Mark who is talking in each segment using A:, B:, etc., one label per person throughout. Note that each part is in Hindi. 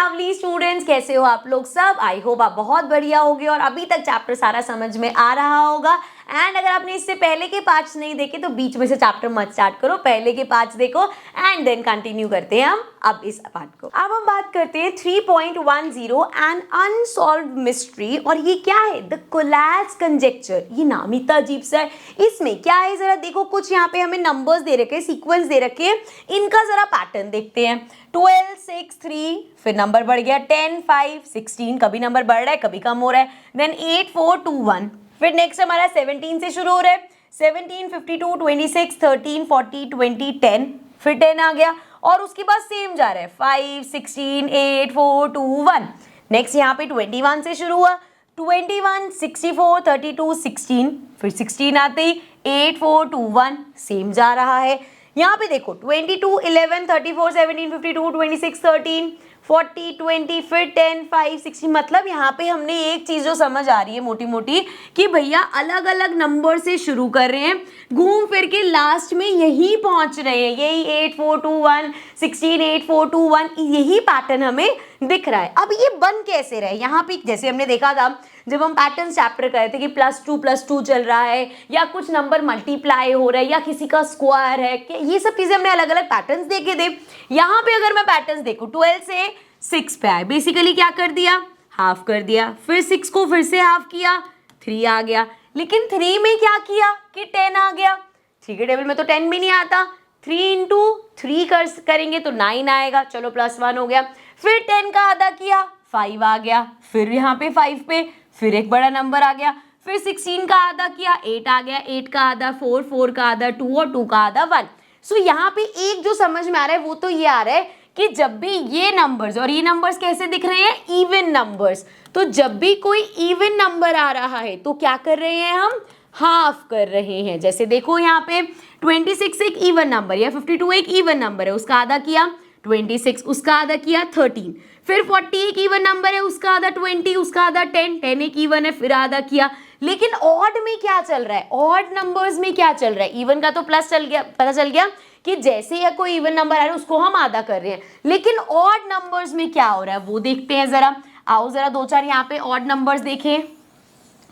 A: लवली स्टूडेंट्स, कैसे हो आप लोग सब? आई होप आप बहुत बढ़िया होगे और अभी तक चैप्टर सारा समझ में आ रहा होगा। एंड अगर आपने इससे पहले के पार्ट्स नहीं देखे तो बीच में से चैप्टर मत स्टार्ट करो, पहले के पार्ट्स देखो एंड देन कंटिन्यू करते हैं हम अब इस पार्ट को। अब हम बात करते हैं 3.10 एन अनसॉल्व्ड मिस्ट्री। और ये क्या है? The Collatz conjecture. ये नाम ही इतना अजीब सा है। इसमें क्या है जरा देखो, कुछ यहाँ पे हमें नंबर्स दे रखे हैं, सीक्वेंस दे रखे हैं, इनका जरा पैटर्न देखते हैं। 12, 6, 3, फिर नंबर बढ़ गया 10, 5, 16, कभी नंबर बढ़ रहा है कभी कम हो रहा है। देन 8, 4, 2, 1, फिर नेक्स्ट हमारा 17 से शुरू हो रहा है। 17, 52, 26, 13, 40, 20, 10, फिर 10 आ गया और उसके बाद सेम जा रहा है 5, 16, 8, 4, 2, 1। नेक्स्ट यहाँ पे 21 से शुरू हुआ, 21, 64, 32, 16, फिर 16 आते ही 8, 4, 2, 1, सेम जा रहा है। यहाँ पे देखो 22, 11, 34, 17, 52, 26, 13, 40, 20, फिर 10, 5, 16। मतलब यहाँ पे हमने एक चीज जो समझ आ रही है मोटी मोटी कि भैया अलग अलग नंबर से शुरू कर रहे हैं, घूम फिर के लास्ट में यही पहुंच रहे हैं, यही 8, 4, 2, 1, 16, 8, 4, 2, 1, यही पैटर्न हमें दिख रहा है। अब ये बन कैसे रहे? यहाँ पे जैसे हमने देखा था जब हम पैटर्न चैप्टर कर रहे थे कि +2 चल रहा है या कुछ नंबर मल्टीप्लाई हो रहा है या किसी का स्क्वायर है, कि ये सब चीजें हमने अलग अलग पैटर्न्स देखे थे। यहाँ पे अगर मैं पैटर्न्स देखूं 12 से 6 पे आए, बेसिकली क्या कर दिया, हाफ कर दिया, फिर 6 को फिर से हाफ किया, 3 आ गया। लेकिन 3 में क्या किया कि 10 आ गया। 3 के टेबल में तो 10 भी नहीं आता, 3 इंटू 3 करेंगे तो 9 आएगा, चलो +1 हो गया। फिर 10 का आधा किया, 5 आ गया, फिर यहाँ पे 5 पे फिर एक बड़ा नंबर आ गया, फिर 16 का आधा किया, 8 आ गया, 8 का आधा 4, 4 का आधा 2 और 2 का आधा 1। सो यहाँ पे एक जो समझ में आ रहा है वो तो ये आ रहा है कि जब भी ये नंबर्स, और ये नंबर्स कैसे दिख रहे हैं, इवन नंबर्स, तो जब भी कोई इवन नंबर आ रहा है तो क्या कर रहे हैं हम, हाफ कर रहे हैं। जैसे देखो यहाँ पे 26 एक इवन नंबर या 52 एक इवन नंबर है, उसका आधा किया 26, उसका आधा किया 13, फिर 40 एक इवन नंबर है, उसका आधा 20, उसका आधा 10, 10 एक इवन है, फिर आधा किया। लेकिन ऑड में क्या चल रहा है, ऑड नंबर्स में क्या चल रहा है, इवन का तो प्लस चल गया, पता चल गया कि जैसे या कोई इवन नंबर आ रहा है उसको हम आधा कर रहे हैं। लेकिन ऑड नंबर्स में क्या हो रहा है वो देखते हैं जरा। आओ जरा 2-4 यहाँ पे ऑड नंबर्स देखें।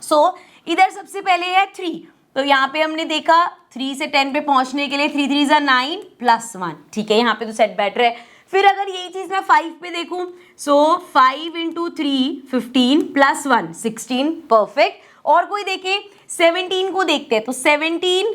A: सो इधर सबसे पहले है 3, तो यहाँ पे हमने देखा 3 से 10 पे पहुंचने के लिए 3 3 जा 9 +1, ठीक है, यहाँ पे तो सेट बेटर है। फिर अगर यही चीज मैं 5 पे देखूं, सो 5 इंटू 3 15 +1 16, परफेक्ट। और कोई देखे 17 को देखते हैं, तो 17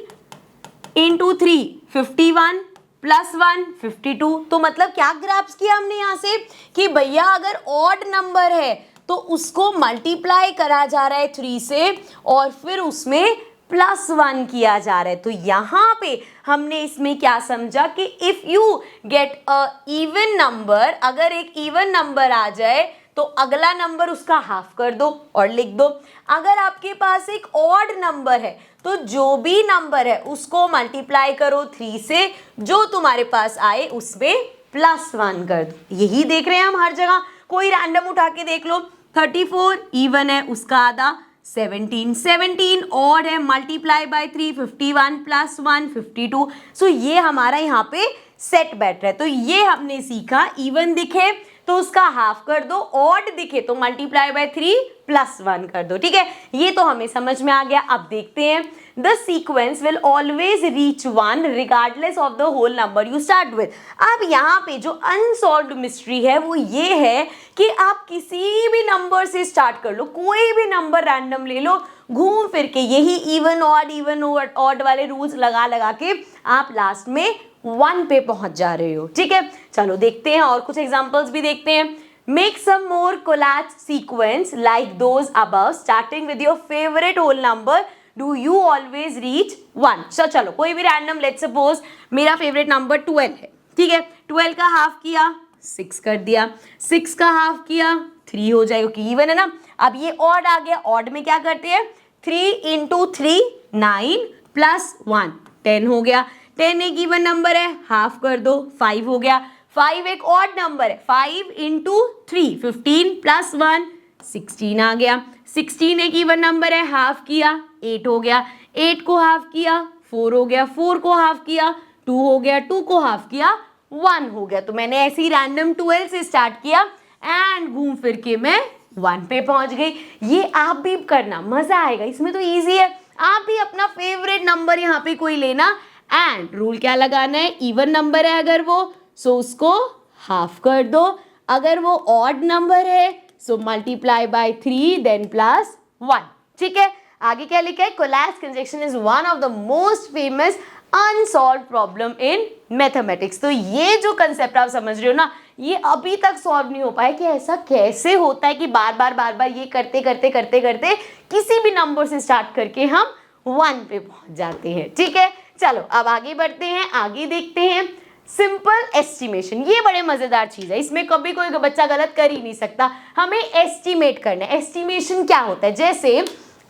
A: इंटू 3 51 +1 52। तो मतलब क्या ग्रैप्स किया हमने यहाँ से कि भैया अगर ऑड नंबर है तो उसको मल्टीप्लाई करा जा रहा है 3 से और फिर उसमें +1 किया जा रहा है। तो यहाँ पे हमने इसमें क्या समझा कि if you get a even number, अगर एक इवन नंबर आ जाए तो अगला नंबर उसका हाफ कर दो और लिख दो। अगर आपके पास एक ऑड नंबर है तो जो भी नंबर है उसको मल्टीप्लाई करो 3 से, जो तुम्हारे पास आए उसमें +1 कर दो। यही देख रहे हैं हम हर जगह। कोई रैंडम उठा के देख लो, 34 इवन है, उसका आधा 17 ऑड है, मल्टीप्लाई बाय 3 51 +1 52। सो ये हमारा यहाँ पे सेट बैठ रहा है। तो ये हमने सीखा, इवन दिखे तो उसका हाफ कर दो, ऑड दिखे तो मल्टीप्लाई बाय 3 +1 कर दो, ठीक है, ये तो हमें समझ में आ गया। अब देखते हैं, the sequence will always reach 1 regardless of the whole number you start with. अब यहाँ पे जो अनसॉल्व्ड मिस्ट्री है वो ये है कि आप किसी भी नंबर से स्टार्ट कर लो, कोई भी नंबर रैंडम ले लो, घूम फिर के यही इवन ऑड वाले रूल्स लगा लगा के आप लास्ट में 1 पे पहुंच जा रहे हो, ठीक है। चलो देखते हैं और कुछ एग्जांपल्स भी देखते हैं। Make some more Collatz sequence like those above starting with your favourite whole number, do you always reach 1। चलो कोई भी रैंडम, लेट्स सपोज मेरा फेवरेट नंबर 12 है, ठीक है, 12 का हाफ किया 6 कर दिया, 6 का हाफ किया 3 हो जाएगा कि इवन है ना। अब ये ऑड आ गया, ऑड में क्या करते हैं, 3 इंटू 3 9 +1 10 हो गया, 10 एक इवन नंबर है, हाफ कर दो 5 हो गया, 5 एक ऑड नंबर है, 5 इंटू 3 15 +1 16 आ गया, 16 एक इवन नंबर है, हाफ किया 8 हो गया, 8 को हाफ किया 4 हो गया, 4 को हाफ किया 2 हो गया, 2 को हाफ किया 1 हो गया। तो मैंने ऐसे ही रैंडम 12 से स्टार्ट किया एंड घूम फिर के मैं 1 पे पहुंच गई। ये आप भी करना, मजा आएगा, इसमें तो इजी है। आप भी अपना फेवरेट नंबर यहाँ पे कोई लेना एंड रूल क्या लगाना है, इवन नंबर है अगर वो सो उसको हाफ कर दो, अगर वो ऑड नंबर है so multiply by 3 then plus 1। ठीक है, आगे क्या लिखा है, collapse conjecture is one of the most famous unsolved problem in mathematics. तो ये जो कंसेप्ट आप समझ रहे हो ना, ये अभी तक सॉल्व नहीं हो पाया कि ऐसा कैसे होता है कि बार बार ये करते करते करते करते किसी भी नंबर से स्टार्ट करके हम 1 पे पहुंच जाते हैं। ठीक है, चलो अब आगे बढ़ते हैं, आगे देखते हैं सिंपल एस्टिमेशन। ये बड़े मजेदार चीज है, इसमें कभी कोई बच्चा गलत कर ही नहीं सकता। हमें एस्टिमेट करना है। एस्टिमेशन क्या होता है, जैसे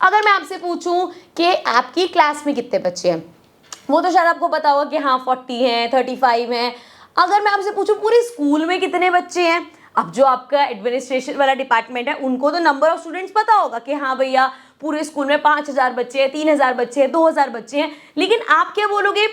A: अगर मैं आपसे पूछूं कि आपकी क्लास में कितने बच्चे हैं, वो तो शायद आपको पता होगा कि हाँ 40 हैं, 35 हैं। अगर मैं आपसे पूछूं पूरे स्कूल में कितने बच्चे हैं, अब जो आपका एडमिनिस्ट्रेशन वाला डिपार्टमेंट है उनको तो नंबर ऑफ स्टूडेंट्स पता होगा कि हाँ भैया पूरे स्कूल में 5000 बच्चे हैं, 3000 बच्चे हैं, 2000 बच्चे हैं। लेकिन आप क्या बोलोगे,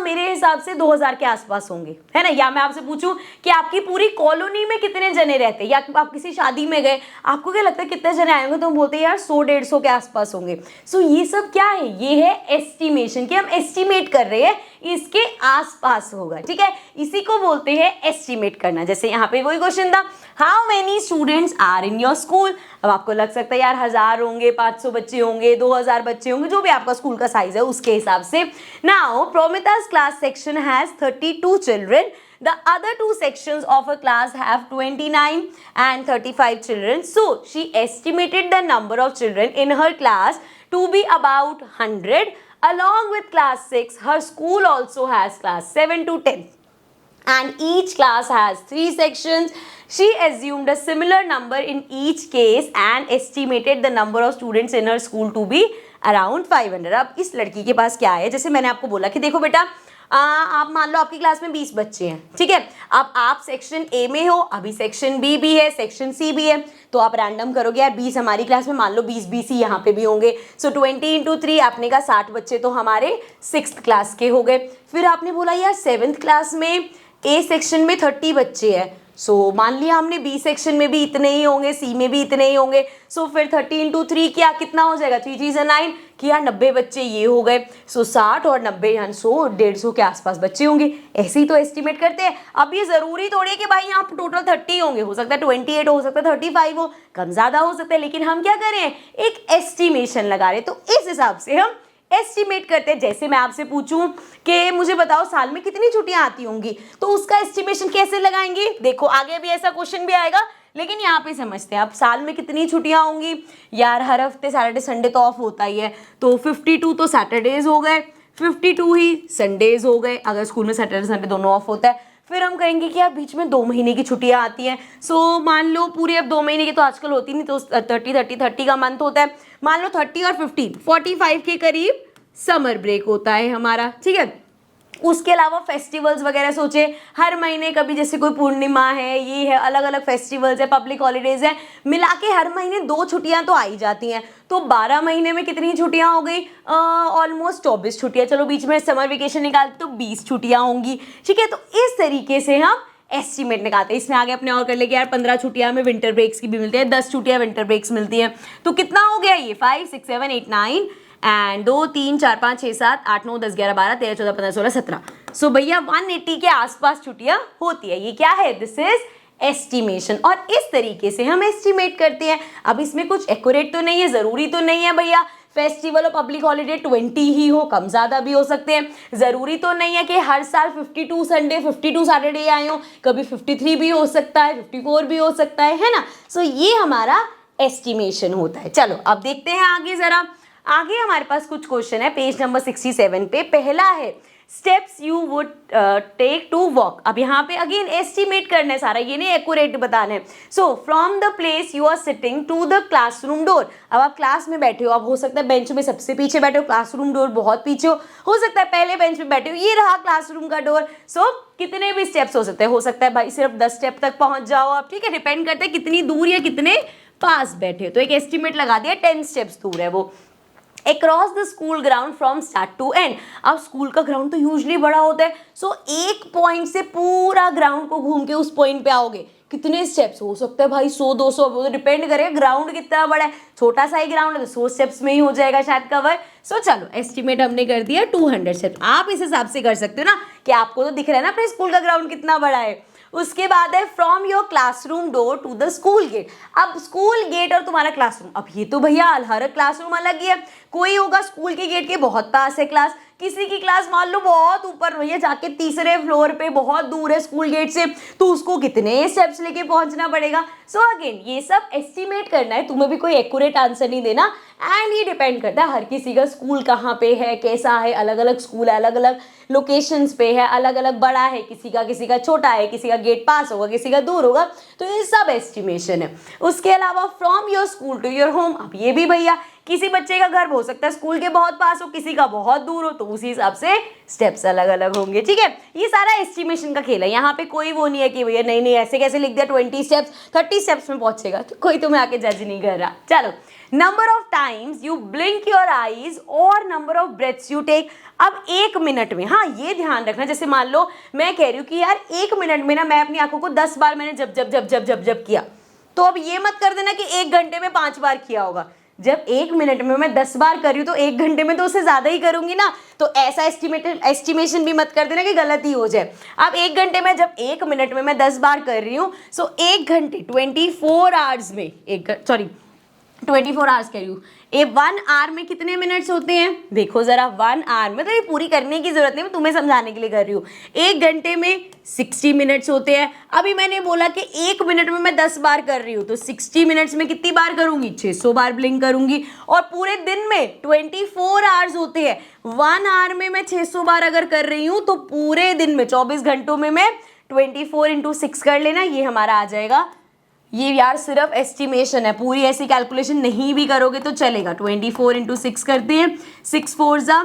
A: मेरे हिसाब से 2000 के आसपास होंगे, है ना। या मैं आपसे पूछूं कि आपकी पूरी कॉलोनी में कितने जने रहते हैं, या आप किसी शादी में गए, आपको क्या लगता है कितने जने आए होंगे, तो हम बोलते हैं यार 100-150 के आसपास होंगे। सो ये सब क्या है, ये है एस्टिमेशन, कि हम एस्टिमेट कर रहे हैं इसके आसपास होगा। ठीक है, इसी को बोलते हैं एस्टिमेट करना। जैसे यहाँ पे वही क्वेश्चन था, how many students are in your school. अब आपको लग सकता है यार 1000 होंगे, 500 बच्चे होंगे, 2000 बच्चे होंगे, जो भी आपका स्कूल का साइज है उसके हिसाब से। नाउ प्रोमिता's class section has 32 children. The other two sections of a class have 29 and 35 children. So she estimated the number of children in her class to be about 100. Along with class 6, her school also has class 7 to 10. And each class has 3 sections. She assumed a similar number in each case and estimated the number of students in her school to be around 500. अब इस लड़की के पास क्या है, जैसे मैंने आपको बोला कि देखो बेटा आप मान लो आपकी क्लास में 20 बच्चे हैं, ठीक है। अब आप सेक्शन ए में हो, अभी सेक्शन बी भी है, सेक्शन सी भी है, तो आप रैंडम करोगे यार 20 हमारी क्लास में, मान लो 20 ही यहाँ पे भी होंगे। सो 20 × 3 आपने कहा 60 बच्चे तो हमारे 6th क्लास के हो गए। फिर आपने बोला यार 7th क्लास में ए सेक्शन में 30 बच्चे हैं, सो मान लिया हमने बी सेक्शन में भी इतने ही होंगे, सी में भी इतने ही होंगे। सो फिर 30 × 3 क्या कितना हो जाएगा, 3 3 9 कि यार 90 बच्चे ये हो गए। सो 60 और 90 यानी 100-150 के आसपास बच्चे होंगे। ऐसे ही तो एस्टिमेट करते हैं। अब ये जरूरी थोड़ी है कि भाई यहाँ टोटल 30 होंगे, हो सकता है 28 हो सकता है 35 हो, कम ज्यादा हो सकता है, लेकिन हम क्या करें, एक एस्टिमेशन लगा रहे। तो इस हिसाब से हम एस्टिमेट करते हैं। जैसे मैं आपसे पूछूं कि मुझे बताओ साल में कितनी छुट्टियां आती होंगी, तो उसका एस्टिमेशन कैसे लगाएंगे। देखो आगे भी ऐसा क्वेश्चन भी आएगा, लेकिन यहाँ पे समझते हैं आप साल में कितनी छुट्टियां होंगी। यार हर हफ्ते सैटरडे संडे तो ऑफ होता ही है, तो 52 तो सैटरडेज हो गए, 52 ही संडेज हो गए, अगर स्कूल में सैटरडे संडे दोनों ऑफ होता है। फिर हम कहेंगे कि यार बीच में 2 महीने की छुट्टियां आती हैं। सो मान लो पूरे अब 2 महीने की तो आजकल होती नहीं, तो 30 का मंथ होता है, मान लो 30 और 15 45 के करीब समर ब्रेक होता है हमारा, ठीक है। उसके अलावा फेस्टिवल्स वगैरह सोचे, हर महीने कभी जैसे कोई पूर्णिमा है, ये है, अलग अलग फेस्टिवल्स है, पब्लिक हॉलीडेज है, मिला के हर महीने 2 छुट्टियां तो आ ही जाती हैं। तो 12 महीने में कितनी छुट्टियां हो गई, ऑलमोस्ट 24 छुट्टियां। चलो बीच में समर वेकेशन निकालते तो 20 छुट्टियां होंगी, ठीक है। तो इस तरीके से हम एस्टिमेट निकालते हैं। इसमें आगे अपने और कर ले कि यार 15 छुट्टियां में विंटर ब्रेक्स की भी मिलती है, 10 छुट्टियां विंटर ब्रेक्स मिलती हैं, तो कितना हो गया ये 5 6 7 8 9 एंड 2 3 4 5 6 7 8 9 10 11 12 13 14 15 16 17। सो भैया 180 के आसपास छुट्टियां होती है। ये क्या है, दिस इज एस्टिमेशन। और इस तरीके से हम एस्टिमेट करते हैं। अब इसमें कुछ एक्यूरेट तो नहीं है, जरूरी तो नहीं है भैया फेस्टिवल और पब्लिक हॉलीडे 20 ही हो, कम ज्यादा भी हो सकते हैं। जरूरी तो नहीं है कि हर साल 52 संडे 52 सैटरडे आए हो, कभी 53 भी हो सकता है, 54 भी हो सकता है ना। सो ये हमारा एस्टिमेशन होता है। चलो अब देखते हैं आगे जरा। आगे हमारे पास कुछ क्वेश्चन है पेज नंबर 67 पे। पहला है steps you would take to walk. अब यहाँ पे अगेन एस्टिमेट करना है सारा, ये नहीं एक्यूरेट बताना है। So from the place you are sitting to the classroom door. अब आप क्लास में बैठे हो, अब हो सकता है बेंच में सबसे पीछे बैठे हो, क्लासरूम डोर बहुत पीछे हो सकता है पहले बेंच में बैठे हो, ये रहा क्लासरूम का डोर। सो कितने भी स्टेप्स हो सकता है भाई सिर्फ 10 स्टेप तक पहुंच जाओ आप, ठीक है। डिपेंड करता है कितनी दूर या कितने पास बैठे हो। तो एक एस्टिमेट लगा दिया 10 स्टेप्स दूर है वो। Across the school ground from start to end। अब स्कूल का ग्राउंड तो यूजली बड़ा होता है, सो एक पॉइंट से पूरा ग्राउंड को घूम के उस पॉइंट पे आओगे, कितने स्टेप्स हो सकता है भाई 100-200, वो तो डिपेंड करेगा ग्राउंड कितना बड़ा है, छोटा सा ही ग्राउंड है तो 100 स्टेप्स में ही हो जाएगा शायद कवर। सो चलो एस्टिमेट हमने कर दिया 200 स्टेप्स। आप इस हिसाब से कर सकते हो ना कि आपको तो दिख रहा है ना अपने स्कूल का ग्राउंड कितना बड़ा है। उसके बाद है from your classroom door to the school gate. अब स्कूल गेट और तुम्हारा क्लासरूम, अब ये तो भैया हर क्लासरूम अलग ही है। कोई होगा स्कूल के गेट के बहुत पास है क्लास, किसी की क्लास मान लो बहुत ऊपर भैया जाके तीसरे फ्लोर पे बहुत दूर है स्कूल गेट से, तो उसको कितने स्टेप्स लेके पहुंचना पड़ेगा। सो अगेन ये सब एस्टिमेट करना है, तुम्हें भी कोई एक्यूरेट आंसर नहीं देना। एंड ये डिपेंड करता है हर किसी का स्कूल कहाँ पे है, कैसा है, अलग अलग स्कूल है, अलग अलग लोकेशंस पे है, अलग अलग बड़ा है किसी का छोटा है, किसी का गेट पास होगा, किसी का दूर होगा, तो ये सब एस्टिमेशन है। उसके अलावा from your school to your home, अब ये भी भैया किसी बच्चे का घर हो सकता है स्कूल के बहुत पास हो, किसी का बहुत दूर हो, तो उसी हिसाब से स्टेप्स अलग अलग होंगे। ठीक है, ये सारा एस्टिमेशन का खेल है। यहाँ पे कोई वो नहीं है कि भैया नहीं ऐसे कैसे लिख दिया 20 स्टेप्स 30 स्टेप्स में पहुंचेगा, तो कोई तुम्हें आके जज नहीं कर रहा। चलो, number of times you blink your eyes और number of breaths you take. अब 1 मिनट में, हाँ ये ध्यान रखना, जैसे मान लो मैं कह रही हूँ कि यार 1 मिनट में ना मैं अपनी आंखों को 10 बार मैंने जब जब जब जब जब जब किया, तो अब ये मत कर देना कि 1 घंटे में 5 बार किया होगा। जब 1 मिनट में मैं 10 बार कर रही हूँ तो 1 घंटे में तो उससे ज्यादा ही करूंगी ना, तो ऐसा एस्टिमेशन भी मत कर देना कि गलत ही हो जाए। अब 1 घंटे में जब 1 मिनट में मैं 10 बार कर रही हूँ, सो 1 घंटे 24 आवर्स में 24 आवर्स कह रही हूँ, 1 आवर में कितने मिनट्स होते हैं देखो जरा। 1 आवर में तो ये पूरी करने की जरूरत नहीं, मैं तुम्हें समझाने के लिए कर रही हूँ। 1 घंटे में 60 मिनट्स होते हैं। अभी मैंने बोला कि 1 मिनट में मैं 10 बार कर रही हूँ, तो 60 मिनट्स में कितनी बार करूंगी, 600 बार ब्लिंक करूंगी। और पूरे दिन में 24 आवर्स होते हैं, 1 आवर में मैं 600 बार अगर कर रही हूँ, तो पूरे दिन में 24 घंटों में मैं 24 × 6 कर लेना, ये हमारा आ जाएगा। ये यार सिर्फ एस्टिमेशन है, पूरी ऐसी कैलकुलेशन नहीं भी करोगे तो चलेगा। 24 × 6 करते हैं, 6 4 ज़ा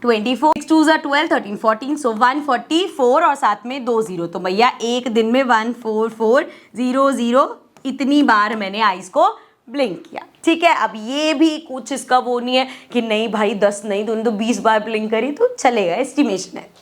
A: 24, 6 2 ज़ा 12, 13 14, सो 144 और साथ में 2 0, तो भैया एक दिन में 14400 इतनी बार मैंने आइस को ब्लिंक किया। ठीक है, अब ये भी कुछ इसका वो नहीं है कि नहीं भाई 10 नहीं तो 20 बार ब्लिंक करी तो चलेगा, एस्टिमेशन है।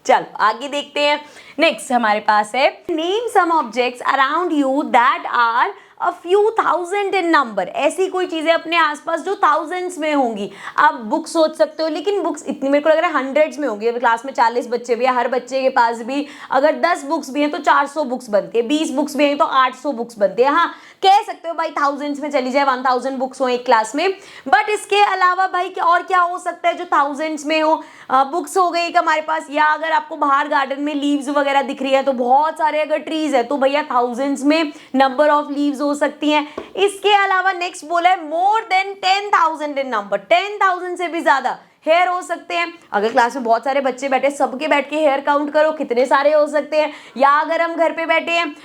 A: चलो आगे देखते हैं। नेक्स्ट हमारे पास है name some objects around you that are a few thousand in number. ऐसी कोई चीजें अपने आसपास जो थाउजेंड्स में होंगी। आप बुक्स सोच सकते हो, लेकिन बुक्स इतनी मेरे को लग रहा है हंड्रेड्स में होंगी। क्लास में 40 बच्चे भी है, हर बच्चे के पास भी अगर 10 बुक्स भी हैं तो 400 बुक्स बनती है, 20 बुक्स भी हैं तो 800 बुक्स बनती है। हाँ कह सकते हो भाई थाउजेंड्स में चली जाए, 1000 बुक्स हो एक क्लास में। बट इसके अलावा भाई और क्या हो सकता है जो थाउजेंड्स में हो। बुक्स हो गई हमारे पास, या अगर आपको बाहर गार्डन में लीव्स वगैरह दिख रही है तो बहुत सारे अगर ट्रीज है तो भैया थाउजेंड्स में नंबर ऑफ लीव्स हो सकती हैं। इसके अलावा नेक्स्ट बोला है मोर देन 10,000 इन नंबर, 10,000 से भी ज्यादा हेयर हो सकते हैं। अगर क्लास में बहुत सारे बच्चे बैठे, सबके बैठ के हेयर काउंट करो कितने सारे हो सकते हैं। या अगर हम घर पे बैठे हैं,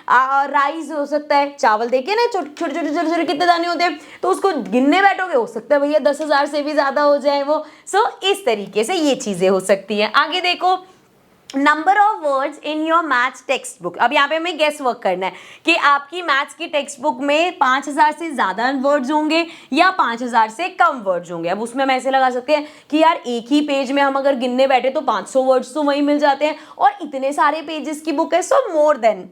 A: राइस हो सकता है, चावल देखिए ना छोटे छोटे कितने दाने होते हैं, तो उसको गिनने बैठोगे हो सकता है भैया 10,000 से भी ज्यादा हो जाए वो। सो इस तरीके से ये चीजें हो सकती हैं। आगे देखो number of words in your maths text book. अब यहाँ पे हमें गेस वर्क करना है कि आपकी मैथ्स की टेक्स्ट बुक में 5000 से ज़्यादा वर्ड्स होंगे या 5000 से कम वर्ड्स होंगे। अब उसमें हम ऐसे लगा सकते हैं कि यार एक ही पेज में हम अगर गिनने बैठे तो 500 वर्ड्स तो वहीं मिल जाते हैं, और इतने सारे पेजेस की बुक है, सो मोर देन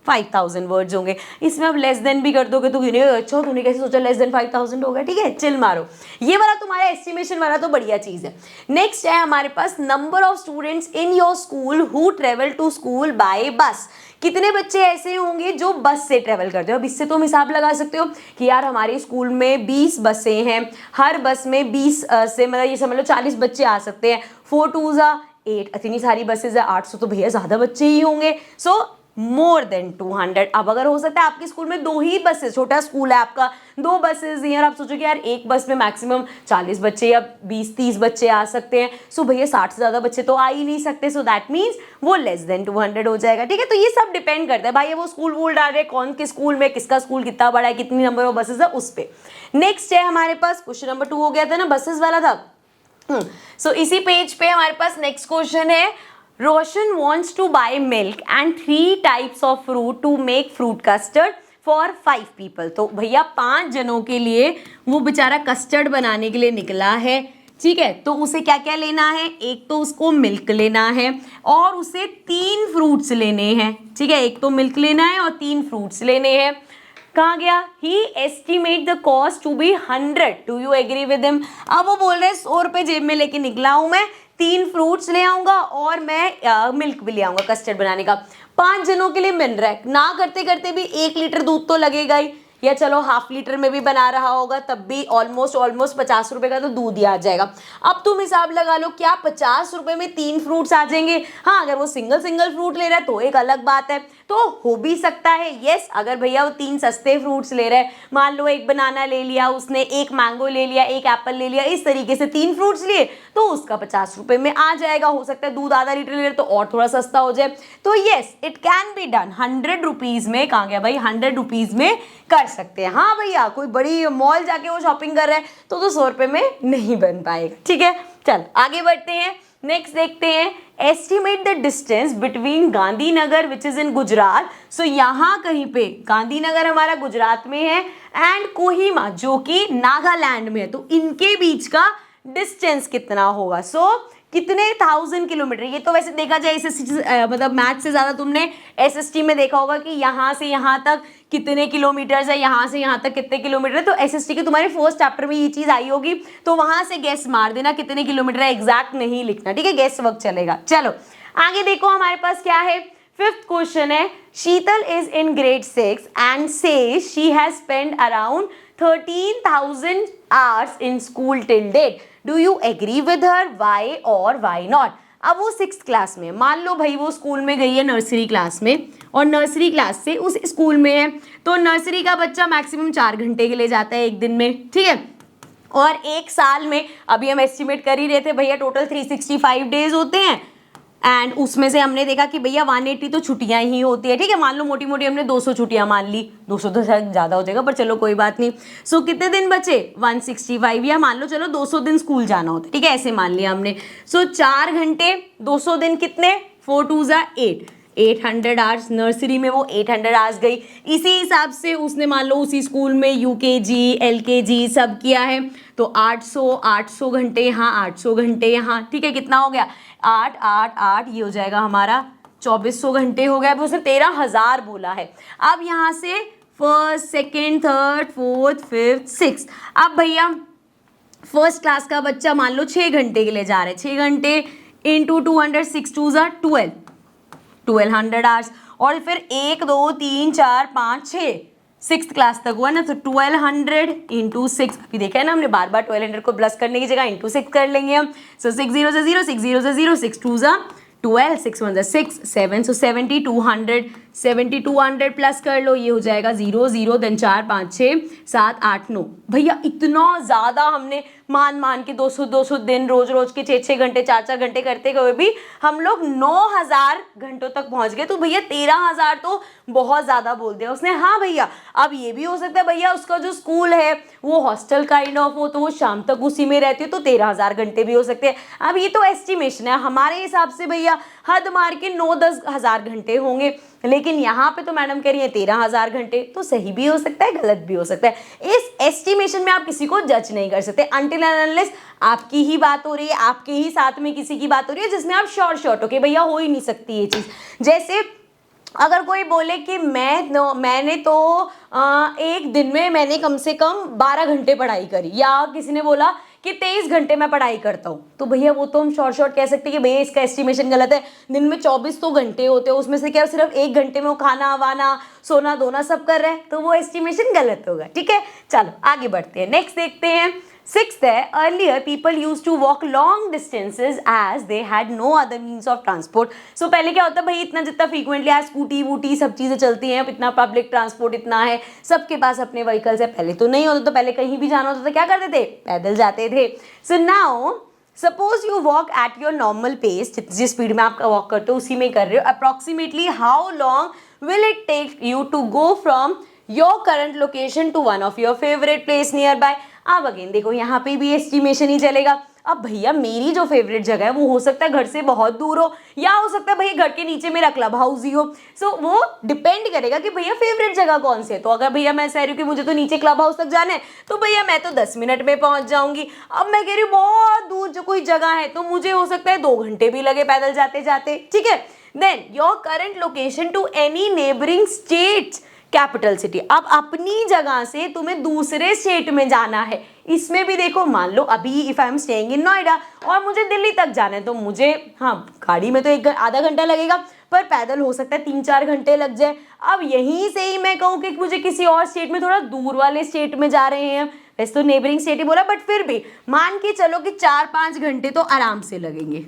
A: 5000 वर्ड्स होंगे। इसमें आप लेस देन भी कर दोगे तो अच्छा तूने कैसे सोचा लेस देन 5000 होगा। ठीक है, चिल मारो, ये वाला तुम्हारा एस्टिमेशन वाला तो बढ़िया चीज है। नेक्स्ट है हमारे पास number of students in your school who travel to school by bus. कितने बच्चे ऐसे होंगे जो बस से ट्रेवल करते हो। अब इससे तुम हिसाब लगा सकते हो कि यार हमारे स्कूल में 20 बसें हैं, हर बस में 20 से मतलब ये समझ लो 40 बच्चे आ सकते हैं। 4 2 ज़ा 8, इतनी सारी बसेज है, 800 तो भैया ज्यादा बच्चे ही होंगे। सो मोर देन 200। अब अगर हो सकता है आपके स्कूल में 2 ही बसेस, छोटा स्कूल है आपका, 2 बसेस हैं और आप सोचो कि यार एक बस में मैक्सिमम 40 बच्चे या 20-30 बच्चे आ सकते हैं। सो भैया 60 से ज़्यादा बच्चे तो आ ही नहीं सकते, सो दैट मीन्स वो लेस देन 200 हो जाएगा। ठीक है, तो ये सब डिपेंड करता है भाई वो स्कूल वूल डाल रहे कौन के स्कूल में, किसका स्कूल कितना बड़ा है, कितनी नंबर ऑफ बसेस है उस पर। नेक्स्ट है हमारे पास क्वेश्चन नंबर 2 हो गया था ना, बसेस वाला था। सो इसी पेज पे हमारे पास नेक्स्ट क्वेश्चन है Roshan wants to buy milk and 3 types of fruit to make fruit custard for 5 people। तो भैया 5 जनों के लिए वो बेचारा कस्टर्ड बनाने के लिए निकला है। ठीक है, तो उसे क्या क्या लेना है, एक तो उसको मिल्क लेना है और उसे 3 फ्रूट्स लेने हैं। ठीक है, एक तो मिल्क लेना है और 3 फ्रूट्स लेने हैं। कहाँ गया, he estimate the cost to be 100, do you agree with him. अब वो बोल रहे हैं 100 रुपये जेब में लेके निकला हूं मैं, 3 फ्रूट्स ले आऊंगा और मैं मिल्क भी ले आऊंगा कस्टर्ड बनाने का। 5 जनों के लिए मिल रहा है ना, करते करते भी 1 लीटर दूध तो लगेगा ही, या चलो हाफ लीटर में भी बना रहा होगा तब भी ऑलमोस्ट 50 रुपए का तो दूध ही आ जाएगा। अब तुम हिसाब लगा लो, क्या 50 रुपए में 3 फ्रूट्स आ जाएंगे। हाँ, अगर वो सिंगल फ्रूट ले रहा है तो एक अलग बात है, तो हो भी सकता है। यस, अगर भैया वो 3 सस्ते फ्रूट्स ले रहे हैं, मान लो एक बनाना ले लिया उसने, एक मैंगो ले लिया, एक एप्पल ले लिया, इस तरीके से 3 फ्रूट्स लिए तो उसका 50 रुपए में आ जाएगा। हो सकता है दूध आधा लीटर ले रहे तो और थोड़ा सस्ता हो जाए। तो yes, it can be done. 100 rupees में, कहाँ गया भाई, 100 रुपीज में कर सकते हैं। हाँ भैया, कोई बड़ी मॉल जाके वो शॉपिंग कर रहा है तो 100 रुपए में नहीं बन पाएगा। ठीक है, चल आगे बढ़ते हैं। नेक्स्ट देखते हैं, estimate the distance between Gandhinagar which is in Gujarat. So यहाँ कहीं पे गांधीनगर हमारा गुजरात में है एंड कोहिमा जो कि नागालैंड में है, तो इनके बीच का डिस्टेंस कितना होगा। सो कितने 1000 किलोमीटर। ये तो वैसे देखा जाए एसएसटी मतलब मैथ से ज़्यादा तुमने एसएसटी में देखा होगा कि यहाँ से यहाँ तक कितने किलोमीटर है, यहाँ से यहाँ तक कितने किलोमीटर है। तो एसएसटी के तुम्हारे फर्स्ट चैप्टर में ये चीज़ आई होगी, तो वहाँ से गेस मार देना कितने किलोमीटर है, एग्जैक्ट नहीं लिखना। ठीक है, गेस वर्क चलेगा। चलो आगे देखो, हमारे पास क्या है। 5th क्वेश्चन है, Sheetal is in grade 6 and says she has spend around 13,000 hours in school till date. Do you agree with her, why और वाई नॉट। अब वो 6th क्लास में, मान लो भाई वो स्कूल में गई है नर्सरी क्लास में और नर्सरी क्लास से उस स्कूल में है, तो नर्सरी का बच्चा मैक्सिमम 4 घंटे के लिए जाता है एक दिन में। ठीक है, और एक साल में अभी हम एस्टिमेट कर ही रहे थे भैया, टोटल 365 डेज होते हैं एंड उसमें से हमने देखा कि भैया 180 तो छुट्टियां ही होती है। ठीक है, मान लो मोटी मोटी हमने 200 छुट्टियां मान ली, 200 तो शायद ज़्यादा हो जाएगा पर चलो कोई बात नहीं। सो कितने दिन बचे, 165, या मान लो चलो 200 दिन स्कूल जाना होता है। ठीक है, ऐसे मान लिया हमने। सो 4 घंटे 200 दिन कितने, 4 2 ज़ा 8, 800 आवर्स। नर्सरी में वो 800 आवर्स गई। इसी हिसाब से उसने मान लो उसी स्कूल में यूकेजी एलकेजी सब किया है, तो 800 घंटे यहाँ, 800 घंटे यहाँ। ठीक है, कितना हो गया, 8 8 8, ये हो जाएगा हमारा 2400 घंटे हो गया। उसने 13,000 बोला है। अब यहाँ से 1st 2nd 3rd 4th 5th 6th, अब भैया फर्स्ट क्लास का बच्चा मान लो 6 घंटे के लिए जा रहे हैं, 6 घंटे इंटू 200, 6 2 ज़ा 1200 आवर्स। और फिर 1 2 3 4 5 6 6th क्लास तक हुआ ना, तो 1200 इंटू 6, अभी देखा है ना हमने, बार बार 1200 को प्लस करने की जगह इंटू 6 कर लेंगे हम। सो 6 0 से 0, 6 0 से 0, 6 2 ज़ा 12, 6 1 ज़ा 6, 7, सो 7200 प्लस कर लो, ये हो जाएगा 0 0, देन 4 5 6 7 8 9। भैया इतना ज़्यादा हमने मान के 200 दिन रोज के 6 घंटे 4 घंटे करते हुए भी हम लोग 9000 घंटों तक पहुंच गए। तो भैया 13,000 तो बहुत ज़्यादा बोल दिया उसने। हाँ भैया, अब ये भी हो सकता है भैया उसका जो स्कूल है वो हॉस्टल काइंड ऑफ हो, तो वो शाम तक उसी में रहती है, तो 13,000 घंटे भी हो सकते हैं। अब ये तो एस्टिमेशन है, हमारे हिसाब से भैया हद मार के 9-10 हज़ार घंटे होंगे, लेकिन यहाँ पे तो मैडम कह रही है 13,000 घंटे। तो सही भी हो सकता है, गलत भी हो सकता है। इस एस्टिमेशन में आप किसी को जज नहीं कर सकते अनटिल एंड अनलेस आपकी ही बात हो रही है, आपके ही साथ में किसी की बात हो रही है जिसमें आप शॉर्ट हो कि भैया हो ही नहीं सकती ये चीज़। जैसे अगर कोई बोले कि मैंने तो एक दिन में मैंने कम से कम 12 घंटे पढ़ाई करी, या किसी ने बोला कि 23 घंटे मैं पढ़ाई करता हूँ, तो भैया वो तो हम शॉर्ट कह सकते हैं कि भैया इसका एस्टिमेशन गलत है। दिन में 24 तो घंटे होते हैं, उसमें से क्या सिर्फ 1 घंटे में वो खाना वाना सोना धोना सब कर रहे हैं, तो वो एस्टिमेशन गलत होगा। ठीक है, चलो आगे बढ़ते हैं। नेक्स्ट देखते हैं। 6th है, earlier people use to walk long distances as they had no other means of transport. So पहले क्या होता है भाई, इतना जितना फ्रीक्वेंटली आज स्कूटी वूटी सब चीज़ें चलती हैं, इतना पब्लिक ट्रांसपोर्ट इतना है, सबके पास अपने व्हीकल्स है। पहले तो नहीं होता, तो पहले कहीं भी जाना होता था क्या करते थे, पैदल जाते थे। So now suppose you walk at your normal pace, जिस स्पीड में आप वॉक करते हो उसी में कर रहे हो, approximately how long will it take you to go from your current location to one of your favourite place nearby. अब अगेन देखो यहाँ पे भी एस्टिमेशन ही चलेगा। अब भैया मेरी जो फेवरेट जगह है वो हो सकता है घर से बहुत दूर हो, या हो सकता है भैया घर के नीचे मेरा क्लब हाउस ही हो। सो वो डिपेंड करेगा कि भैया फेवरेट जगह कौन सी है। तो अगर भैया मैं कह रही हूँ कि मुझे तो नीचे क्लब हाउस तक जाना है, तो भैया मैं तो 10 मिनट में पहुंच जाऊंगी। अब मैं कह रही हूँ बहुत दूर जो कोई जगह है, तो मुझे हो सकता है 2 घंटे भी लगे पैदल जाते जाते, ठीक है। Then your current location to any neighbouring state capital city. अब अपनी जगह से तुम्हें दूसरे स्टेट में जाना है, इसमें भी देखो, मान लो अभी if I am staying in Noida और मुझे दिल्ली तक जाना है, तो मुझे हाँ गाड़ी में तो आधा घंटा लगेगा, पर पैदल हो सकता है 3-4 घंटे लग जाए। अब यहीं से ही मैं कहूँ कि मुझे किसी और स्टेट में, थोड़ा दूर वाले स्टेट में जा रहे हैं, वैसे तो नेबरिंग स्टेट ही बोला, बट फिर भी मान के चलो कि 4-5 घंटे तो आराम से लगेंगे,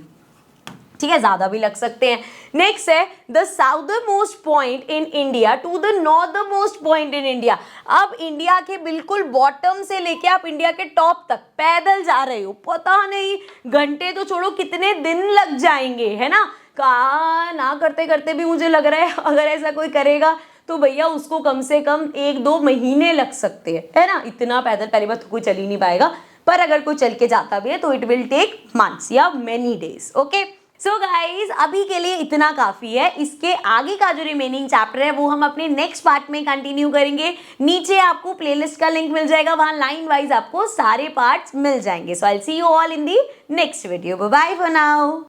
A: ठीक है, ज्यादा भी लग सकते हैं। नेक्स्ट है the southernmost point in India to the northernmost point in India. अब इंडिया के बिल्कुल बॉटम से लेके आप इंडिया के टॉप तक पैदल जा रहे हो, पता नहीं घंटे तो छोड़ो कितने दिन लग जाएंगे, है ना। कहा ना करते करते भी मुझे लग रहा है अगर ऐसा कोई करेगा तो भैया उसको कम से कम 1-2 महीने लग सकते हैं, है ना। इतना पैदल पहली बार तो कोई चल ही नहीं पाएगा, पर अगर कोई चल के जाता भी है तो इट विल टेक मंथ्स या many days. Okay, so guys अभी के लिए इतना काफी है। इसके आगे का जो रिमेनिंग चैप्टर है वो हम अपने नेक्स्ट पार्ट में कंटिन्यू करेंगे। नीचे आपको प्लेलिस्ट का लिंक मिल जाएगा, वहां लाइन वाइज आपको सारे पार्ट्स मिल जाएंगे। So I will see you all in the next video. Bye bye for now.